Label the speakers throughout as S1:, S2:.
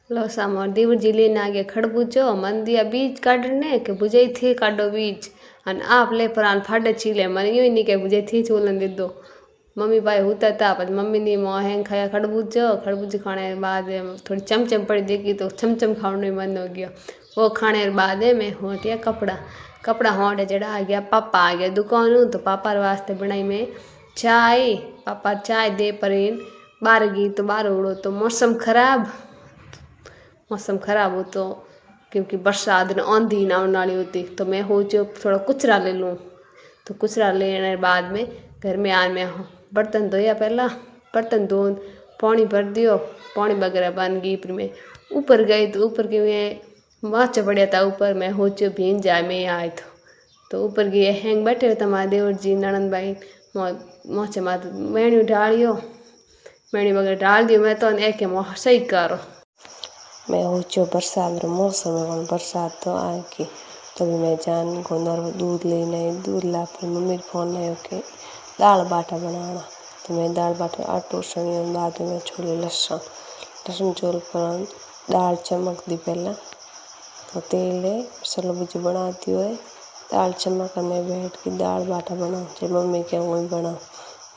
S1: लो सामो देवर जी लेने आ गया खरबूजो मन दिया बीज काटने के बुझे थे काटो बीज अन आप ले प्राण फाटे छीले मन यूं ही नहीं के बुझे थी चोलन दे दो मम्मी भाई होता था पर मम्मी ने मोहन खाया खरबूज खाने के बाद थोड़ी चमचम पड़ी देखी तो चमचम खाने मन हो गया। वो खाने के बाद मैं होटिया कपड़ा होटे जड़ा आ गया पापा आ गया दुकान तो पापा वास्ते बनाई मैं चाय। पापा चाय दे पर बाहर गई तो बाहर उड़ो तो मौसम खराब हो तो क्योंकि बरसात ने आंधी ना आने वाली होती तो मैं हो जो थोड़ा कुचरा ले लूँ। तो कुचरा लेने के बाद में घर में आने में बर्तन धोया पहला बर्तन धो पानी भर दियो पानी वगैरह बन गई फिर मैं ऊपर गई तो ऊपर के मैं माचा पड़ा था ऊपर मैं हो चो भीन जाए मैं आए तो ऊपर गए हैंग बैठे रहता हमारे देवर जी ननंद भाई मोचे मात मैणी डालियो मैणी वगैरह डाल दियो मैं तो एक सही करो मैं हो चो बरसात रो मौसम है बरसात तो आए की तभी मैं जान को दूध लेना दूध ला पर मम्मी फोन आयो के दाल बाटा बनाना तो मैं दाल बाटा आटो सनी बाद में छोले लहसुन चोल पर दाल चमक दी पहला तो तेल है मसाला बीज बनाती हुए दाल चमकने बैठ के दाल बाटा बनाओ जब मम्मी के वही बनाओ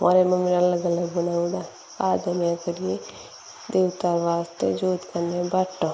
S1: हमारे मम्मी अलग अलग बनाऊँगा आज मैं करिए देवता वास्ते जोत करने बाटो।